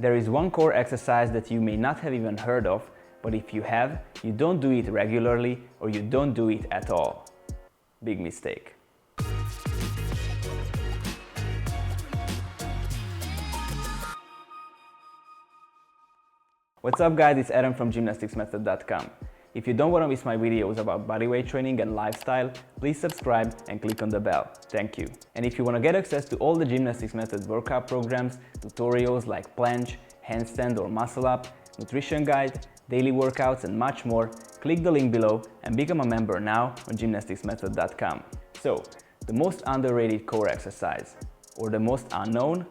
There is one core exercise that you may not have even heard of, but if you have, you don't do it regularly or you don't do it at all. Big mistake. What's up guys, it's Adam from gymnasticsmethod.com. If you don't want to miss my videos about bodyweight training and lifestyle, please subscribe and click on the bell. Thank you. And if you want to get access to all the Gymnastics Method workout programs, tutorials like planche, handstand or muscle up, nutrition guide, daily workouts and much more, click the link below and become a member now on gymnasticsmethod.com. So, the most underrated core exercise, or the most unknown,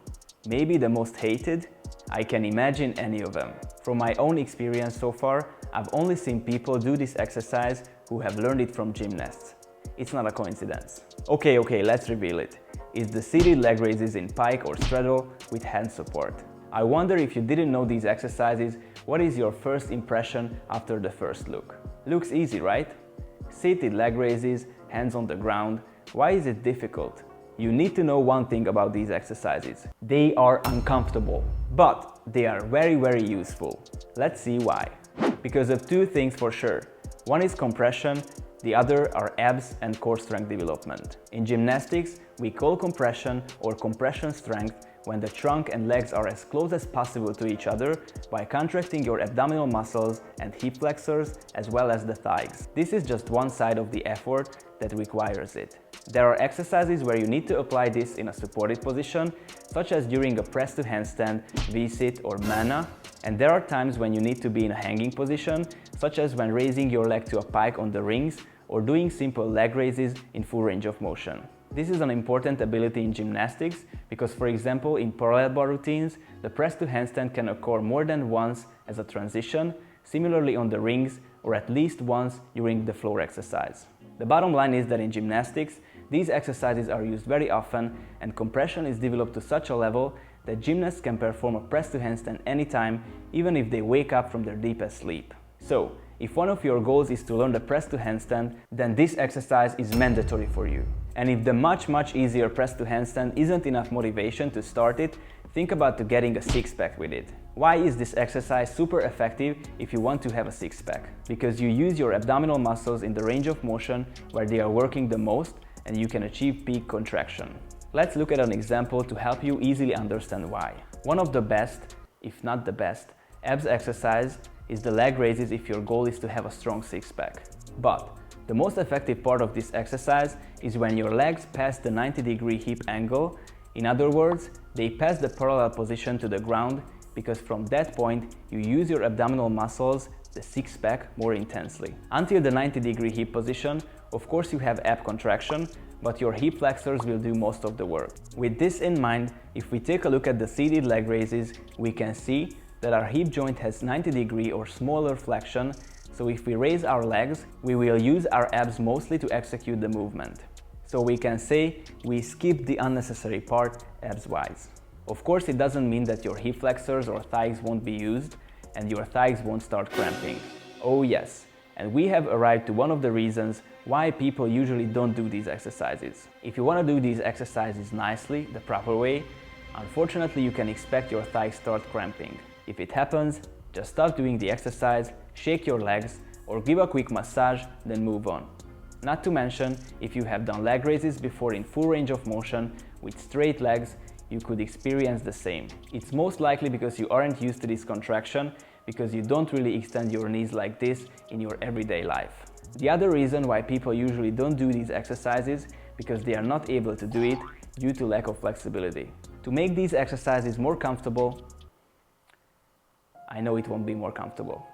maybe the most hated, I can imagine any of them. From my own experience so far, I've only seen people do this exercise who have learned it from gymnasts. It's not a coincidence. Okay, let's reveal it. It's the seated leg raises in pike or straddle with hand support. I wonder if you didn't know these exercises, what is your first impression after the first look? Looks easy, right? Seated leg raises, hands on the ground. Why is it difficult? You need to know one thing about these exercises. They are uncomfortable, but they are very useful. Let's see why. Because of two things for sure. One is compression, the other are abs and core strength development. In gymnastics, we call compression or compression strength when the trunk and legs are as close as possible to each other by contracting your abdominal muscles and hip flexors as well as the thighs. This is just one side of the effort that requires it. There are exercises where you need to apply this in a supported position, such as during a press to handstand, V-sit or mana, and there are times when you need to be in a hanging position, such as when raising your leg to a pike on the rings or doing simple leg raises in full range of motion. This is an important ability in gymnastics because, for example, in parallel bar routines, the press to handstand can occur more than once as a transition, similarly on the rings, or at least once during the floor exercise. The bottom line is that in gymnastics, these exercises are used very often and compression is developed to such a level that gymnasts can perform a press to handstand anytime, even if they wake up from their deepest sleep. So, if one of your goals is to learn the press to handstand, then this exercise is mandatory for you. And if the much easier press to handstand isn't enough motivation to start it, think about getting a six-pack with it. Why is this exercise super effective if you want to have a six-pack? Because you use your abdominal muscles in the range of motion where they are working the most and you can achieve peak contraction. Let's look at an example to help you easily understand why. One of the best, if not the best, abs exercise is the leg raises if your goal is to have a strong six-pack. But the most effective part of this exercise is when your legs pass the 90-degree hip angle. In other words, they pass the parallel position to the ground because from that point you use your abdominal muscles, the six-pack, more intensely. Until the 90-degree hip position, of course you have ab contraction, but your hip flexors will do most of the work. With this in mind, if we take a look at the seated leg raises, we can see that our hip joint has 90-degree or smaller flexion, so if we raise our legs, we will use our abs mostly to execute the movement. So we can say we skip the unnecessary part abs-wise. Of course, it doesn't mean that your hip flexors or thighs won't be used and your thighs won't start cramping. Oh yes, and we have arrived to one of the reasons why people usually don't do these exercises. If you want to do these exercises nicely, the proper way, unfortunately you can expect your thighs start cramping. If it happens, just stop doing the exercise, shake your legs, or give a quick massage, then move on. Not to mention, if you have done leg raises before in full range of motion with straight legs, you could experience the same. It's most likely because you aren't used to this contraction, because you don't really extend your knees like this in your everyday life. The other reason why people usually don't do these exercises because they are not able to do it due to lack of flexibility. To make these exercises more comfortable, I know it won't be more comfortable.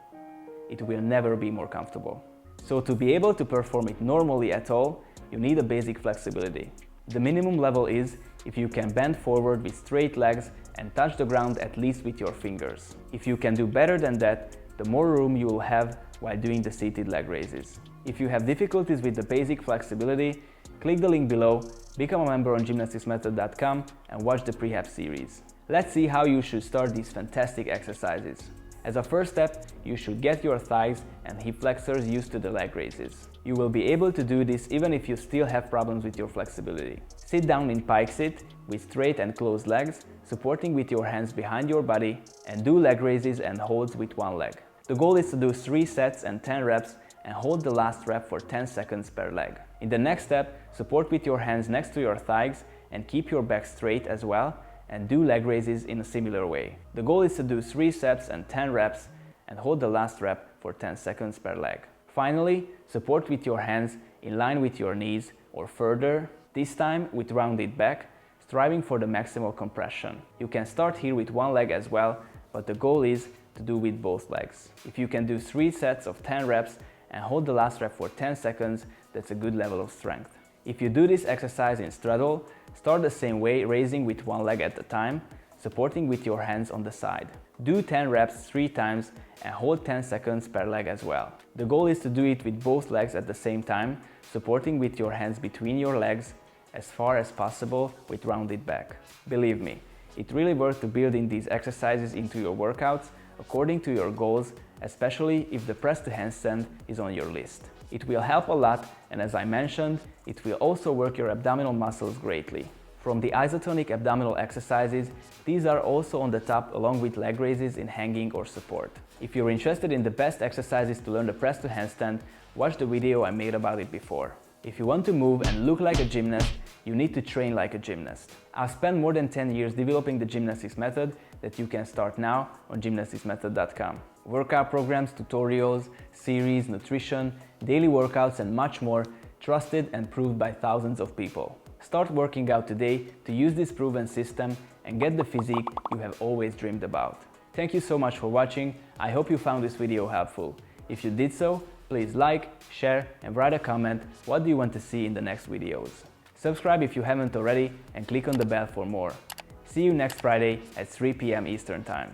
It will never be more comfortable. So to be able to perform it normally at all, you need a basic flexibility. The minimum level is if you can bend forward with straight legs and touch the ground at least with your fingers. If you can do better than that, the more room you will have while doing the seated leg raises. If you have difficulties with the basic flexibility, click the link below, become a member on gymnasticsmethod.com and watch the prehab series. Let's see how you should start these fantastic exercises. As a first step, you should get your thighs and hip flexors used to the leg raises. You will be able to do this even if you still have problems with your flexibility. Sit down in pike sit with straight and closed legs supporting with your hands behind your body, and do leg raises and holds with one leg. The goal is to do 3 sets and 10 reps and hold the last rep for 10 seconds per leg. In the next step, support with your hands next to your thighs and keep your back straight as well, and do leg raises in a similar way. The goal is to do 3 sets and 10 reps and hold the last rep for 10 seconds per leg. Finally, support with your hands in line with your knees or further, this time with rounded back, striving for the maximal compression. You can start here with one leg as well, but the goal is to do with both legs. If you can do 3 sets of 10 reps and hold the last rep for 10 seconds, that's a good level of strength. If you do this exercise in straddle, start the same way, raising with one leg at a time, supporting with your hands on the side. Do 10 reps 3 times and hold 10 seconds per leg as well. The goal is to do it with both legs at the same time, supporting with your hands between your legs as far as possible with rounded back. Believe me, it really works to build in these exercises into your workouts according to your goals, especially if the press to handstand is on your list. It will help a lot, and as I mentioned, it will also work your abdominal muscles greatly. From the isotonic abdominal exercises, these are also on the top along with leg raises in hanging or support. If you're interested in the best exercises to learn the press to handstand, watch the video I made about it before. If you want to move and look like a gymnast, you need to train like a gymnast. I've spent more than 10 years developing the gymnastics method that you can start now on gymnasticsmethod.com. Workout programs, tutorials, series, nutrition, daily workouts and much more, trusted and proved by thousands of people. Start working out today to use this proven system and get the physique you have always dreamed about. Thank you so much for watching. I hope you found this video helpful. If you did so, please like, share and write a comment what do you want to see in the next videos. Subscribe if you haven't already and click on the bell for more. See you next Friday at 3 p.m. Eastern Time.